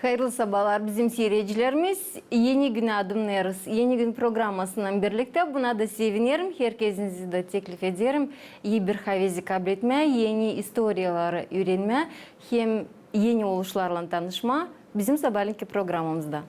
Hayırlı sabahlar bizim seyircilerimiz. Yeni gün adımlarız. Yeni gün programmasından birlikte buna da sevinirim. Herkesinizi de teklif ederim. İyi bir havezi kabul etme, yeni istoriyaları öğrenme, hem yeni oluşlarla tanışma bizim sabahlenkü programımızda.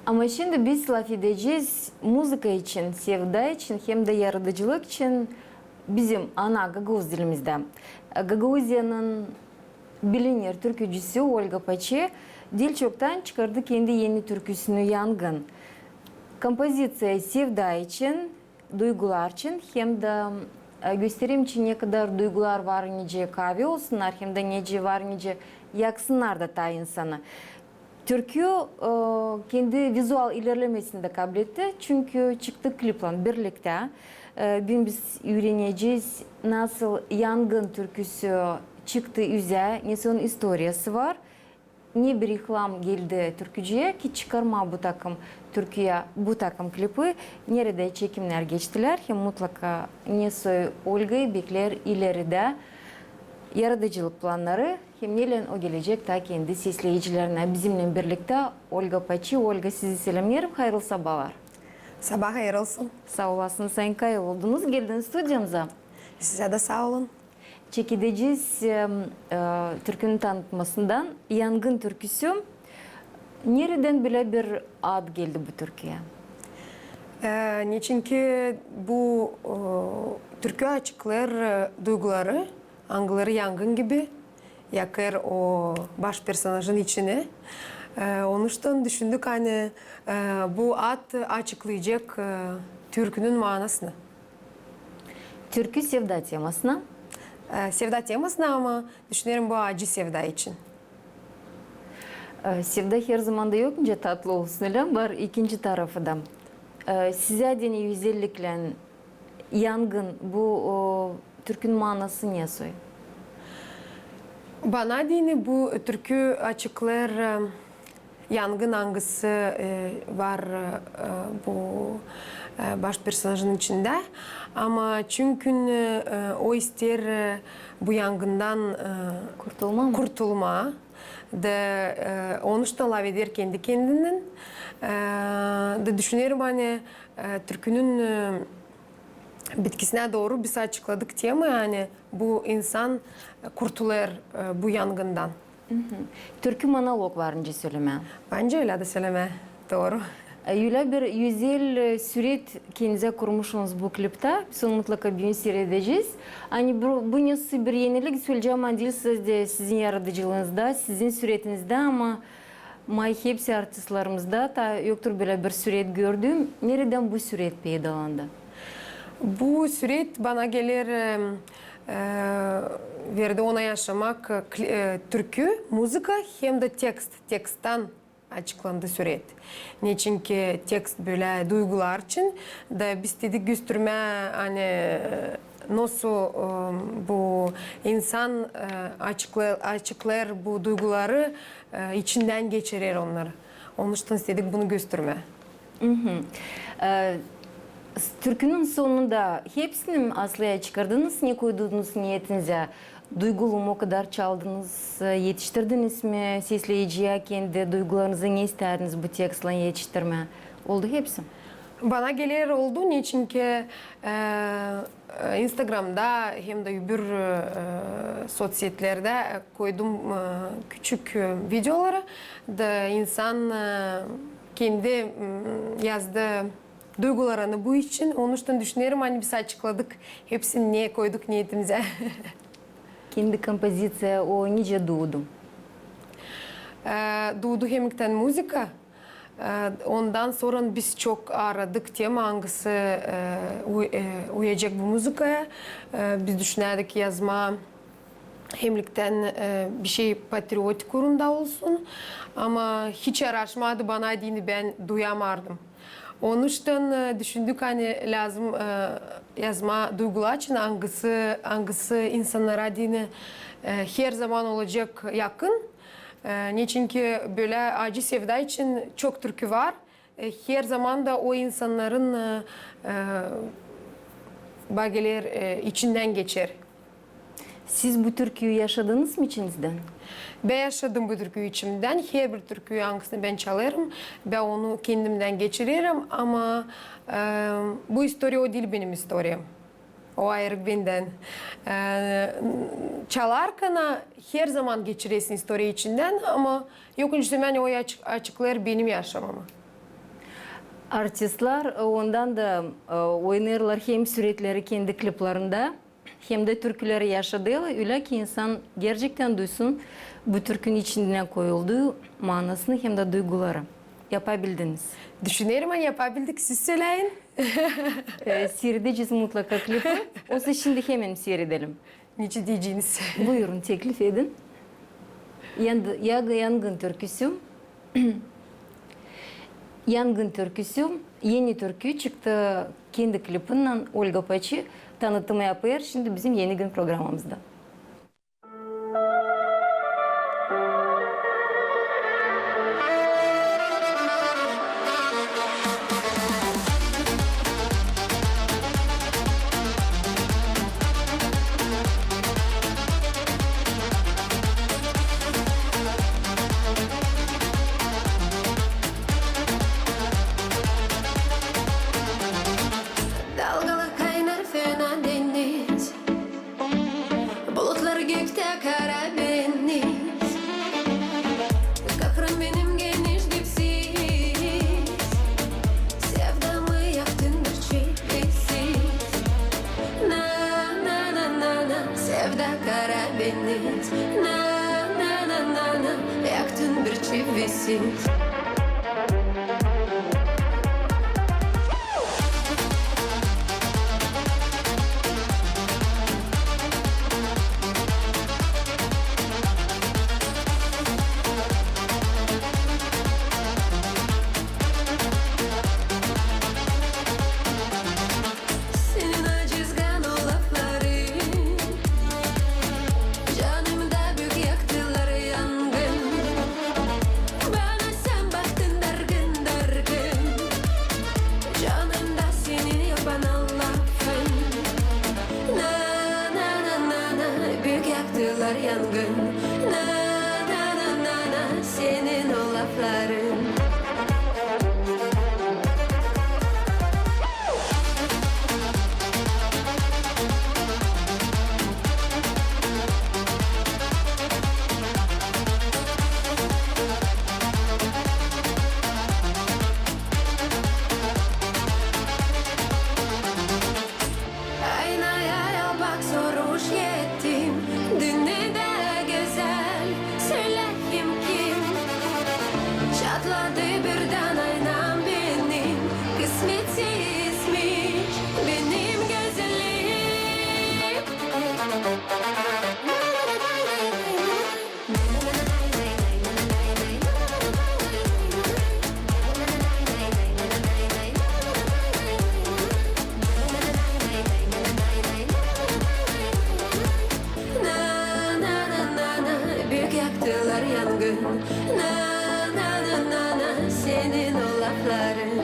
Ama şimdi biz laf edeceğiz müzik için, sevda için hem de yaratıcılık için bizim ana Gagavuz dilimizde. Gagavuzya'nın bilinir türkücüsü Olga Paçi dil çoktan çıkardı kendi yeni türküsünü Yangın. Kompozisiya sevda için, duygular için hem de göstereyim için ne kadar duygular var nice kahve olsunlar hem de nece var nice yaksınlar da ta insanı. Türkü kendi vizual ilerlemesini de kabul etti. Çünkü çıktı kliple birlikte. Biz öğreneceğiz nasıl Yangın türküsü çıktı yüze, nasıl onun historiası var. Ne bir reklam geldi türkücüye ki çıkarma bu takım Türkiye bu takım klipi nerede çekimler geçtiler. Hem mutlaka nasıl Olga'yı bekler ileride yaratıcılık planları hem neyle o gelecek ta kendi sesleyicilerine bizimle birlikte Olga Paçi. Olga sizi selamlarım. Hayırlı sabahlar. Sabah hayır olsun. Sağ olasın. Sayın Kayıl oldunuz. Geldiniz stüdyomuza. Size de sağ olun. Çekideceğiz türkünün tanıtmasından Yangın türküsü. Nereden bile bir ad geldi bu türküye? Niçin ki bu türkü açıklar duyguları, angıları yangın gibi yakar o baş personajın içine. Onun için düşündük hani bu ad açıklayacak türkünün manasını. Türkü sevda temasına. Sevda temasına ama düşünüyorum bu acı sevda için. Sevda her zaman da yok ince tatlı olsun öyle var ikinci tarafı da. Size deni yüzellikle yangın bu türkün manası ne soy? Bana dini bu türkü açıklar yangın hangisi var bu baş personajın içinde. Ama çünkü o ister bu yangından kurtulma. Da onu işte laf eder kendi kendinden. Da düşünüyorum hani türkünün bitkisine doğru biz açıkladık diye mi yani bu insan kurtulur bu yangından. Türkü monolog var önce söyleme. Bence öyle de söyleme. Doğru. Öyle bir yüzel süret kendinize kurmuşsunuz bu klipte. Biz onu mutlaka bir seyredeceğiz. Hani bu nasıl bir yenilik söyleyeceğim ama değil sizin yaratıcılığınızda, sizin süretinizde ama hepsi artistlerimizde da yoktur böyle bir süret gördüm. Nereden bu süret peydalandı? Bu süreç bana gelir verdi ona yaşamak türkü, müzika hem de tekstten açıklandı süreç. Niçin ki tekst böyle duygular için da biz dedik gösterme hani nasıl bu insan açıklar bu duyguları içinden geçirir onları. Onun için istedik bunu gösterme. Türkünün sonunda hepsini mi aslıya çıkardınız? Ne koydunuz niyetinize? Duygulu mu o kadar çaldınız? Yetiştirdiniz mi? Sesleyiciye kendi duygularınızı ne isterdiniz bu tekstle yetiştirme? Oldu hepsi. Bana gelir oldu. Niçin ki Instagram'da hem de öbür sosyetlerde koydum küçük videoları da insan kendi yazdı duygularını bu için. Onun için düşünüyorum hani biz açıkladık. Hepsini niye koyduk niyetimize. Kendi kompozisiya o nice doğdu? Doğdu hemikten müzika. Ondan sonra biz çok aradık tema hangisi uyacak bu müzikaya. Biz düşünüyorduk yazma hemlikten bir şey patriotik urunda olsun. Ama hiç araşmadı bana dini ben duyamadım. Onun için düşündük hani lazım yazma duygular için hangisi insanlara dini her zaman olacak yakın. Niçin ki böyle acı sevda için çok türkü var. Her zaman da o insanların bölgeler içinden geçer. Siz bu türküyü yaşadınız mı içinizden? Ben yaşadım bu türküyü içimden. Her bir türküyü hangisini ben çalarım. Ben onu kendimden geçiririm ama bu historia o değil benim historiam. O ayrı benden. Çalarken her zaman geçiresin historia içinden ama yok ben o açıklar benim yaşamamı. Artistler ondan da oynarlar hem sürekli kendi kliplerinde hem de türküleri yaşadığı öyle ki insan gerçekten duysun bu türkünün içine koyulduğu manasını hem de duyguları. Yapabildiniz. Düşünüyorum hani yapabildik. Siz söyleyin. Seyredeceğiz mutlaka klipi. Olsa şimdi hemen seyredelim. Niçin diyeceğiniz? Buyurun teklif edin. Yangın türküsü. Yangın türküsü yeni türkü çıktı kendi klipinden Olga Paçı tanıtımı yapıyor. Şimdi bizim yeni gün programımızda. Dalgalı kaynar fena deniz, bulutlar gökte kara beniz. Kapırım benim geniş dipsiz, sevdamı yaktın bir çiftliksiz. Na na na na na, sevda kara beniz. Na na na na na, yaktın bir çiftliksiz. yangın. Na na na na na, senin o lafların. Aynaya al bak soruş yettim. Dünyada güzel söyle kim kim. Çatladı birden aynam benim. Kısmetsizmiş benim güzelliğim. Na na na na na, büyük yaktılar yangın. Na na na na na, senin o lafların.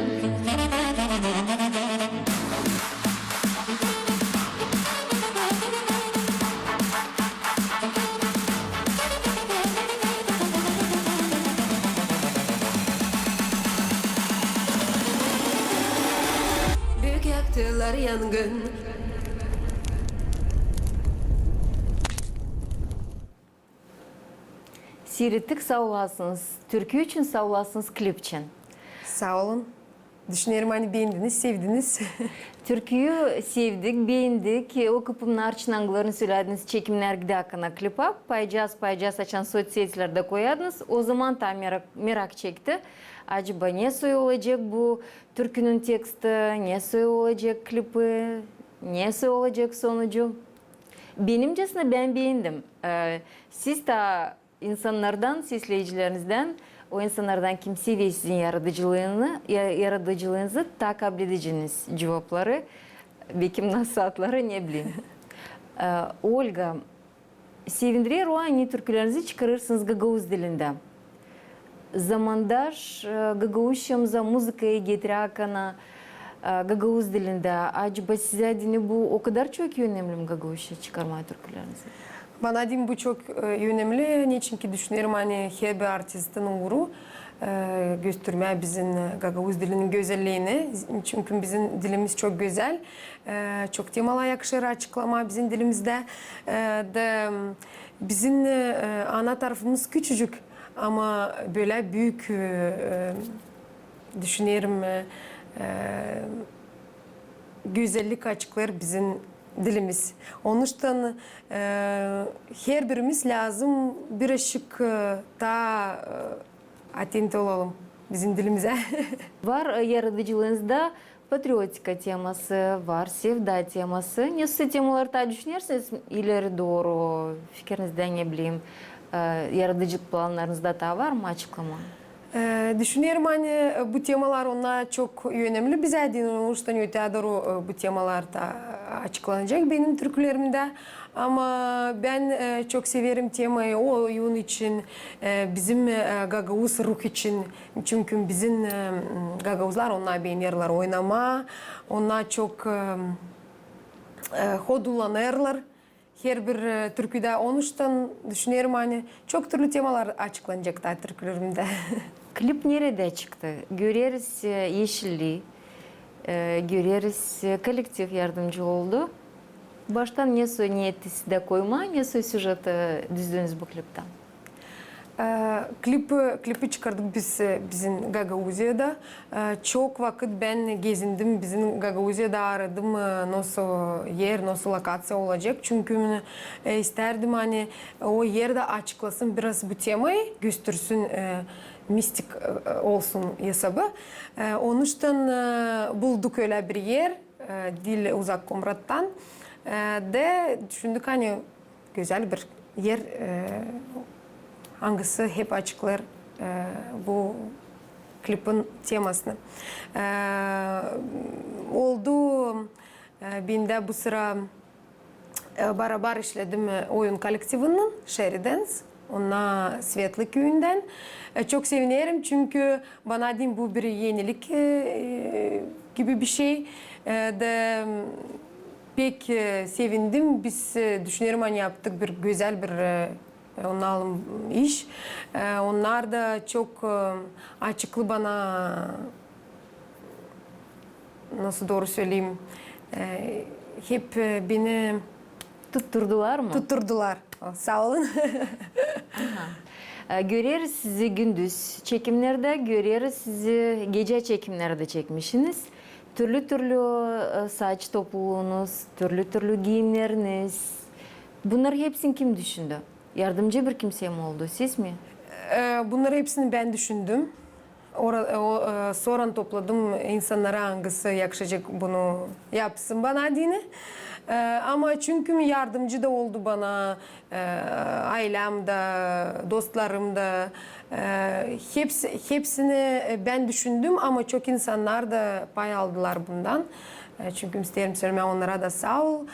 Büyük yaktılar yangın. Seyrettik, sağ olasınız. Türkiye için sağ olasınız, klip için. Sağ olun. Düşünüyorum hani beğendiniz, sevdiniz. Türkiye'yi sevdik, beğendik. O kapımın arçınanglarını söylediniz, çekimler gidakına klipa. Paycaz açan sosyetçilerde koyadınız. O zaman tam merak çekti. Acaba ne soy olacak bu türkünün teksti, ne soy olacak klipi, ne soy olacak sonucu? Benimcesine ben beğendim. Siz de insanlardan, izleyicilerinizden, o insanlardan kim seviyor sizin yaratıcılığınızı takip edeceğiniz cevapları, belki nasihatları ne bileyim. Olga, sevindirir o an türkülerinizi çıkarırsınız Gagavuz dilinde. Zamandaş Gagavuzcamıza müzikayı getirakana Gagavuz dilinde. Acaba size dini bu o kadar çok önemli mi Gagavuzca çıkarmaya türkülerinizi? Bana diyeyim bu çok önemli. Niçin ki düşünüyorum hani her bir artistin uğru göstermeye bizim Gagavuz dilinin güzelliğini. Çünkü bizim dilimiz çok güzel. Çok temalar yakışır açıklama bizim dilimizde. De, bizim ana tarafımız küçücük ama böyle büyük düşünüyorum güzellik açıklar bizim dilimiz. Onun için her birimiz lazım birazcık daha atent olalım bizim dilimize. Var yaratıcılığınızda patriotika teması, var sevda teması. Nasıl temalarda düşünürsünüz ileri doğru fikrinizden ne bileyim yaratıcılık planlarınızda da var mı açıklama? Düşünüyorum hani bu temalar onlar çok önemli. Bize dinlenmişten öte doğru bu temalar da açıklanacak benim türkülerimde. Ama ben çok severim temayı o oyun için, bizim Gagavuz ruh için. Çünkü bizim Gagavuzlar onlar beğenirler oynama. Onlar çok hodullanırlar. Her bir türküde onun için düşünüyorum hani çok türlü temalar açıklanacak da türkülerimde. Klip nerede çıktı? Görüyoruz yeşilliği, görüyoruz kolektif yardımcı oldu. Baştan ne soy niyeti de koyma, ne soy süjeti düzdünüz bu klipten? Klipi çıkardık biz bizim Gagavuzya'da. Çok vakit ben gezindim bizim Gagavuzya'da aradım nasıl yer, nasıl lokasyon olacak. Çünkü isterdim hani o yerde açıklasın biraz bu temayı göstersin mistik olsun hesabı. Onun için bulduk öyle bir yer dil uzak Komrat'tan. De düşündük hani güzel bir yer hangisi hep açıklar bu klipin temasını. Oldu ben de bu sıra beraber işledim oyun kolektivinin Sherry Dance. Ona Svetli köyünden. Çok sevinirim çünkü bana diyeyim bu bir yenilik gibi bir şey. De pek sevindim. Biz düşünüyorum hani yaptık bir güzel bir onun alım iş. Onlar da çok açıklı bana, nasıl doğru söyleyeyim, hep beni Tutturdular mı? tutturdular. Sağ olun. Görüyoruz sizi gündüz çekimlerde, görüyoruz sizi gece çekimlerde çekmişsiniz. Türlü türlü saç topuğunuz, türlü türlü giyimleriniz. Bunları hepsini kim düşündü? Yardımcı bir kimse mi oldu, siz mi? Bunları hepsini ben düşündüm. Sonra topladım insanlara hangisi yakışacak bunu yapsın bana dini. Ama çünkü yardımcı da oldu bana, ailem de, dostlarım da. Hepsini ben düşündüm ama çok insanlar da pay aldılar bundan. Çünkü isterim söylemeye onlara da sağ ol.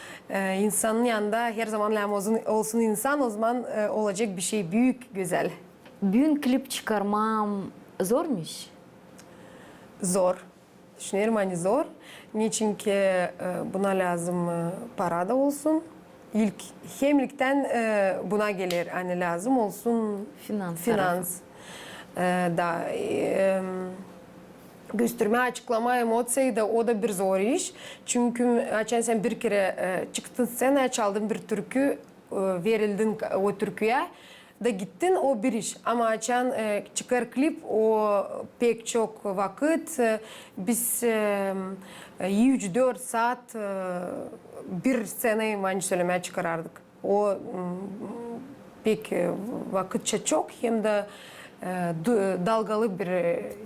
İnsanın yanında her zaman olsun insan, o zaman olacak bir şey büyük, güzel. Bugün klip çıkarmam zormuş. Zor. Düşünüyorum hani zor. Niçin ki buna lazım para da olsun. İlk hemlikten buna gelir. Hani lazım olsun finans. Da gösterme, açıklama, emotsi da o da bir zor iş. Çünkü açan sen bir kere çıktın scenaya, çaldın bir türkü, verildin o türküye da gittin, o bir iş. Ama açan çıkar klip, o pek çok vakit. Biz 3-4 saat bir sceneyi bence söylemeye çıkarardık. O pek vakitçe çok, hem de dalgalı bir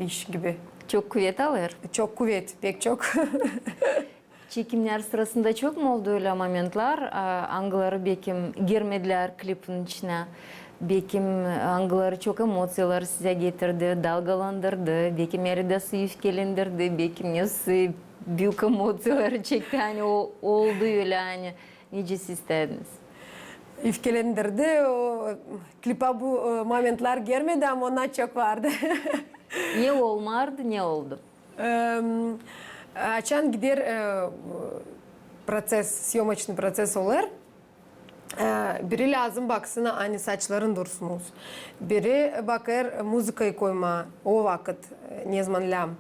iş gibi. Çok kuvvet alır. Çok kuvvet, pek çok. Çekimler sırasında çok mu oldu öyle momentler? Angıları bekim girmediler klipin içine. Bekim angıları çok emosiyalar size getirdi, dalgalandırdı. Bekim yerinde öfkelendirdi. Bekim nasıl büyük emosiyaları çekti. Hani o oldu öyle hani. Necesi istediniz? Öfkelendirdi. O klipa bu momentler gelmedi ama onlar çok vardı. Ne olmadı, ne oldu? Açan gider proces, съемочный proces olur. Biri lazım baksana hani saçların dursunuz. Biri bakar müzikayı koyma o vakit ne zaman lam.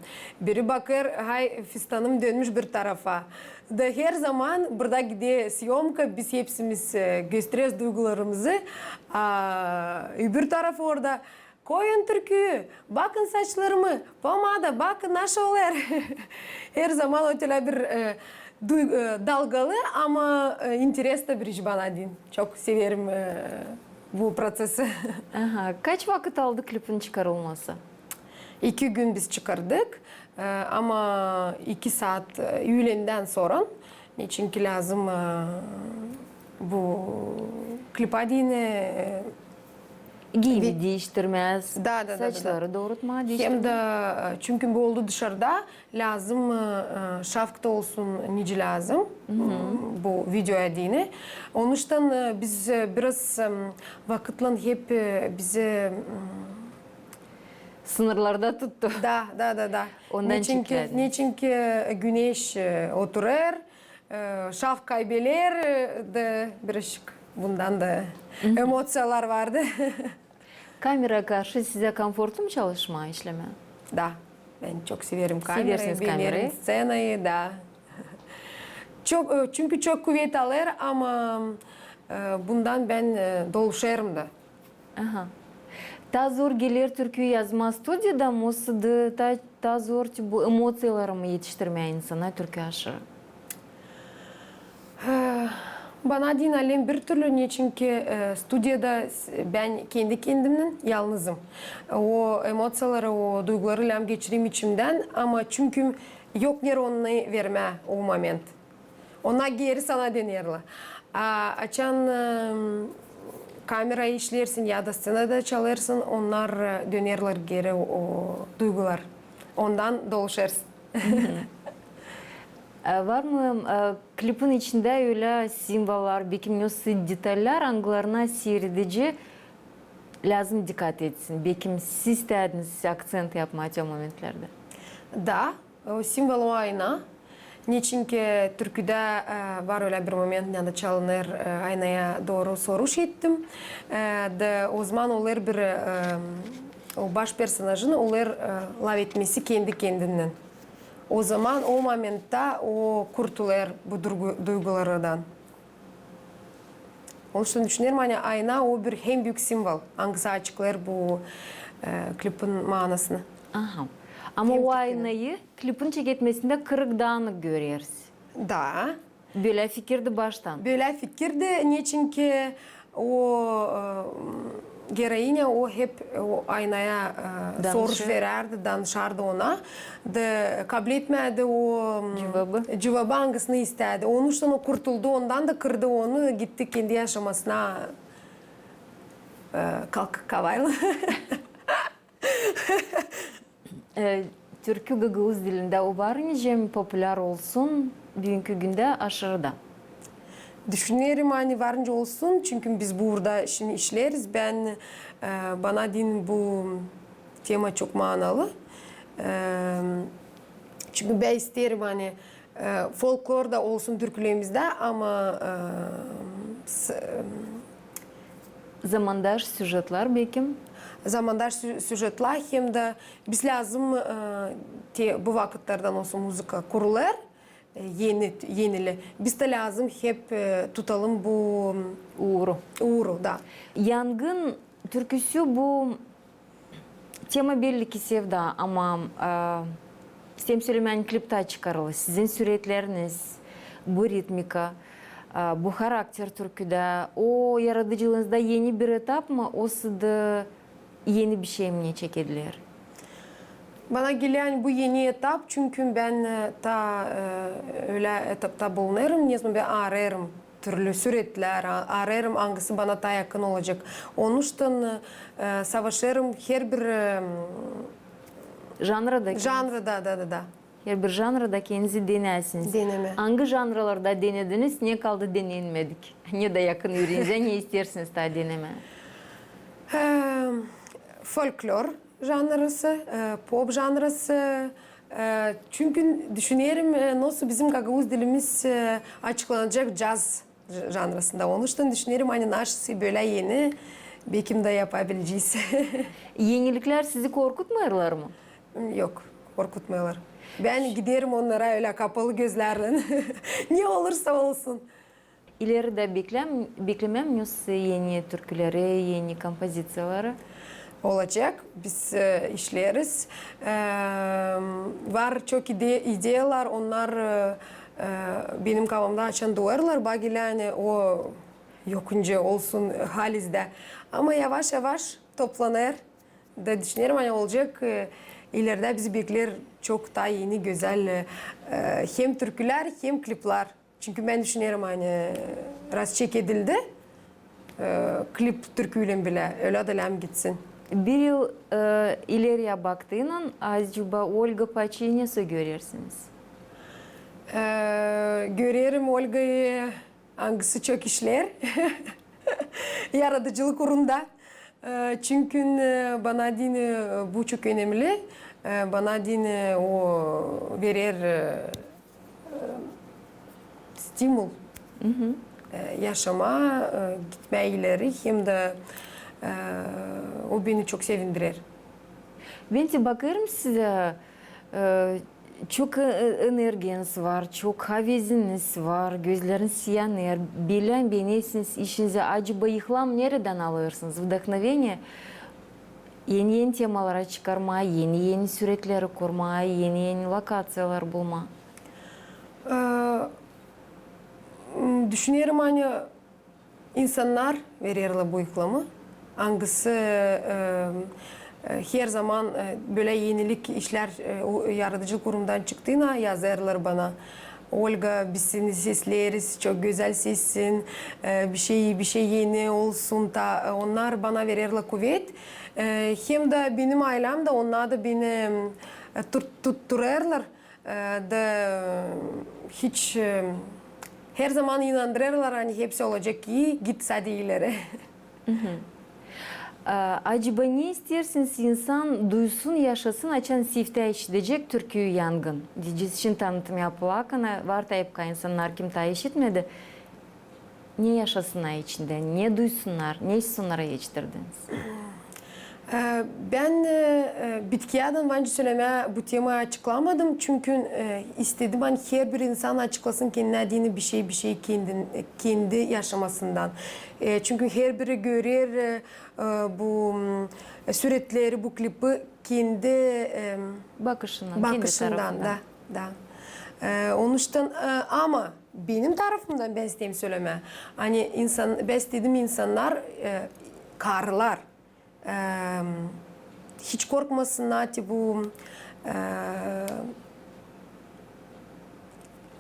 Biri bakar hay fistanım dönmüş bir tarafa. Da her zaman burada gidiyor съемка, biz hepsimiz gösteriyoruz duygularımızı. Öbür tarafı orada koyun türküyü, bakın saçlarımı, pomada, bakın nasıl olur. Her zaman öyle bir dalgalı ama interesli bir iş bana din. Çok severim bu prosesi. Aha, kaç vakit aldı klipin çıkarılması? 2 gün biz çıkardık ama 2 saat öğlenden sonra. Çünkü lazım bu klipa dine Giyimi değiştirmez, Da. saçları doğrultma değiştirmez. Hem de çünkü bu oldu dışarıda lazım şafkta olsun nice lazım bu videoya dine. Onun için biz biraz vakitle hep bizi Sınırlarda tuttu. da. Ondan Niçin ki güneş oturur, şaf kaybeler de birazcık bundan da emosiyalar vardı. Kamera karşı size komfortlu mu çalışma, işleme? Da. Ben çok severim kamerayı, Seversiniz beğenirim kamerayı. scenayı da. Çünkü çok kuvvet alır ama bundan ben doluşurum da. Aha. Daha zor gelir türküyü yazma stüdyoda mı? Daha zor bu emosiyaları mı yetiştirmeye insana türkü aşırı? Bana din alem bir türlü ne çünkü stüdyoda ben kendi kendimden yalnızım. O emosiyaları, o duyguları geçireyim içimden ama çünkü yok yer onu verme o moment. Ona geri sana denerler. Açan kamerayı işlersin ya da scenada çalarsın, onlar dönerler geri o duygular. Ondan doluşarsın. Var mı klipin içinde öyle simvollar, nasıl detaller anglarına seyredici lazım dikkat etsin? Bekim siz istediniz akcent yapmaya momentlerde. Da, o simbol o ayna. Niçinki türküde var öyle bir moment yani çalınır aynaya doğru soruş ettim. De o zaman olur bir o baş personajın olur lav etmesi kendi kendinden. O zaman o momentte o kurtulur bu duygulardan. Onun için düşünüyorum hani ayna o bir hem büyük simbol. Hangisi açıklar bu klipin manasını. Aha. Ama Hem o Türkiye'de. aynayı klipin çeketmesinde kırık dağınık görüyoruz. Da. Böyle fikirdi baştan. Böyle fikirdi. Niçinki o gereğine o hep o aynaya soruş verirdi, danışardı ona. De kabul etmedi o cevabı hangisini istedi. Onun için o kurtuldu, ondan da kırdı onu, gitti kendi yaşamasına kalk kavayla. Türkü Gagavuz dilinde o var nice popüler olsun bugünkü günde aşırıda. Düşünüyorum hani varınca olsun çünkü biz burada şimdi işleriz. Bana din bu tema çok manalı. Çünkü ben isterim hani folklor da olsun türkülerimizde ama Zamandaş süjetler belki. zamandaş süjetler hem de biz lazım bu vakitlerden olsun müzika kurular. Yenili. Biz de lazım hep tutalım bu uğru da. Yangın türküsü bu tema belli ki sevda ama Sem Süleyman klipte çıkarılır. Sizin süretleriniz, bu ritmika, bu karakter türküde, o yaratıcılığınızda yeni bir etap mı? O da yeni bir şey mi çekediler? Bana gelen bu yeni etap çünkü ben ta öyle etapta bulunuyorum. Ne zaman ben ararım türlü süretler, ararım hangisi bana daha yakın olacak. Onun için savaşırım her bir Janrada? janrada. Her bir janrada kendinizi denersiniz. Deneme. Hangi janralarda denediniz, ne kaldı denenmedik? Ne de yakın yüreğinize, ne istersiniz daha deneme? Folklor janrası, pop janrası. Çünkü düşünüyorum nasıl bizim Gagavuz dilimiz açıklanacak caz janrasında. Onun için düşünüyorum hani nasıl böyle yeni belki de yapabileceğiz. Yenilikler sizi korkutmuyorlar mı? Yok, korkutmuyorlar. Ben giderim onlara öyle kapalı gözlerle. Ne olursa olsun. İleride beklemem miyiz yeni türküleri, yeni kompozisiyaları? Olacak. Biz işleriz. Var çok ideyalar. Onlar benim kafamda açan duvarlar. Bagilani o yokunca olsun halizde. Ama yavaş yavaş toplanır. Da düşünüyorum hani olacak. İleride bizi bekler çok daha yeni güzel hem türküler hem klipler. Çünkü ben düşünüyorum hani rast çekildi. Klip türküyle bile öyle de gitsin. Bir yıl ileriye baktığında acaba Olga Paçi'yi nasıl görürsünüz? Görüyorum Olga'yı hangisi çok işler. Yaratıcılık uğrunda. Çünkü bana din bu çok önemli. Bana din o verir stimul. Yaşama, gitme ileri hem de o beni çok sevindirir. Ben de bakarım size çok enerjiniz var, çok haveziniz var, gözleriniz yanıyor. Bilen benesiniz işinize acaba ihlam nereden alırsınız? Vдохновение yeni temalara çıkarma, yeni süretleri kurma, yeni lokasyonlar bulma. Düşünüyorum hani insanlar verirler bu ihlamı. Hangisi her zaman böyle yenilik işler yaratıcılık kurumundan çıktığına yazarlar bana. Olga biz seni sesleriz, çok güzel sessin, bir şey yeni olsun da onlar bana verirler kuvvet. Hem de benim ailem de onlar da beni tuttururlar da hiç her zaman inandırırlar hani hepsi olacak iyi git hadi ileri. Acaba ne istersiniz insan duysun, yaşasın, açan sifte işitecek türküyü yangın. Diyeceğiz için tanıtım yapılakana var tayıpka insanlar kim ta işitmedi. Ne yaşasınlar içinde, ne duysunlar, ne sonlara geçtirdiniz? Ben Bitkiyadan bence söyleme bu temayı açıklamadım çünkü istedim hani her bir insan açıklasın kendine bir şey kendi yaşamasından. Çünkü her biri görür bu süretleri, bu klipi kendi Bakışından, bakışından da. Onun için ama benim tarafımdan ben isteyeyim söyleme. Hani ben istedim insanlar karılar. Hiç korkmasınlar ki bu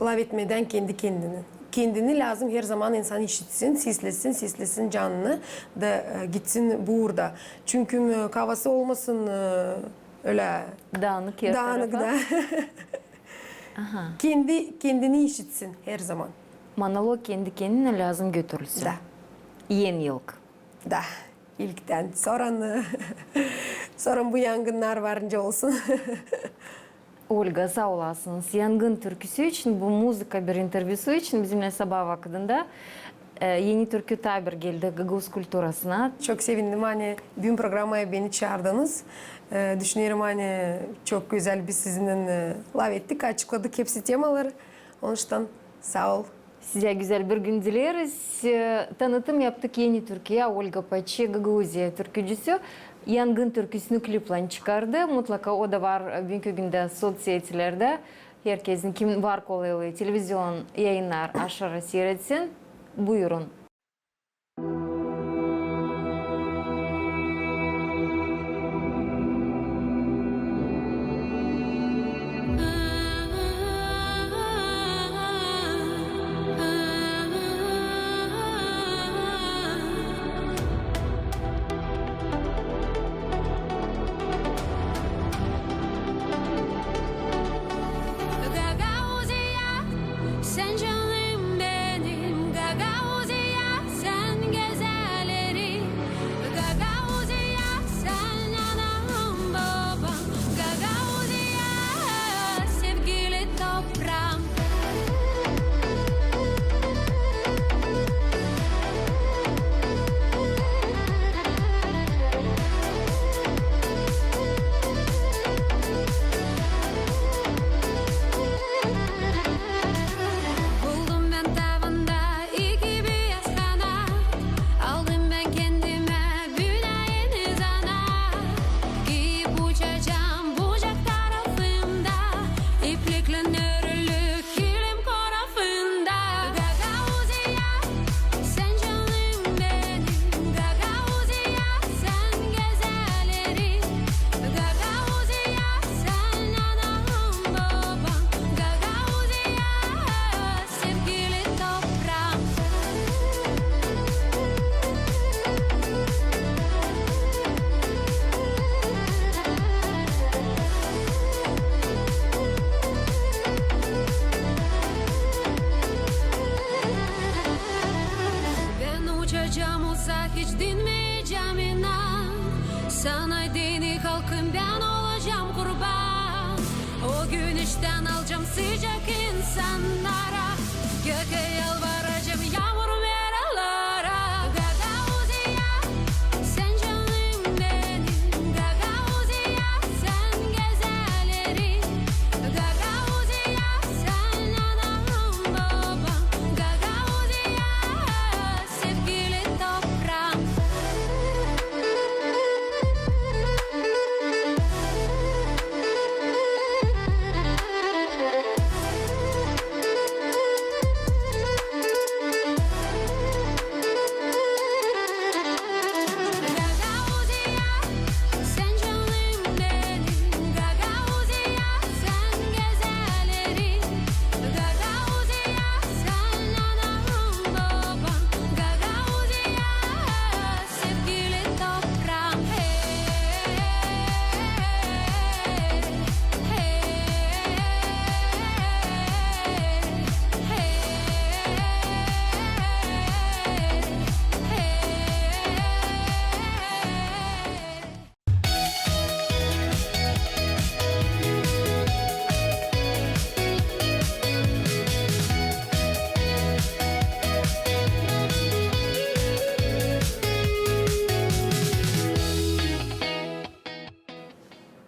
laf etmeden kendi kendini. Kendini lazım her zaman insan işitsin, seslesin canını da gitsin burada. Çünkü kafası olmasın öyle dağınık yer dağınık tarafa. da. Kendini işitsin her zaman. Monolog kendi kendine lazım götürülsün. Da. Yeni yılk. Da. İlkten sonra bu yangınlar varınca olsun. Olga sağ olasınız. Yangın türküsü için, bu müzika bir intervüsü için bizimle sabah vakitinde yeni türkü tabir geldi Gagavuz kulturasına. Çok sevindim hani dün programaya beni çağırdınız. Düşünüyorum hani çok güzel bir sizinle laf ettik, açıkladık hepsi temaları. Onun için sağ ol. Size güzel bir gün dileriz. Tanıtım yaptık yeni Türkiye. Olga Paçi, Gagavuzya türkücüsü. Yangın türküsünü kliplen çıkardı. Mutlaka o da var bugünkü günde sosyetелerde. Herkesin kim var kolaylığı televizyon yayınlar aşağı seyretsin. Buyurun. Gagavuzya, sen canım benim. Gagavuzya, sen güzellerim. Gagavuzya, sen anam babam. Gagavuzya, sevgili toprağım. Buldum ben tavanda iki beyaz kanat. Aldım ben kendime bünayeni zanat. Giyip uçacağım bucak tarafında. İplikle örülü kilim korafında. Gagavuzya, sen canım benim. Gagavuzya, sen güzellerim. Gagavuzya, sen anam babam. Gagavuzya, sevgili toprağım. Ben uçacağım uzak hiç dinmeyeceğim inan. Sana dini halkım ben olacağım kurban. O güneşten alacağım sıcak insanlara. Göke yalvaracağım.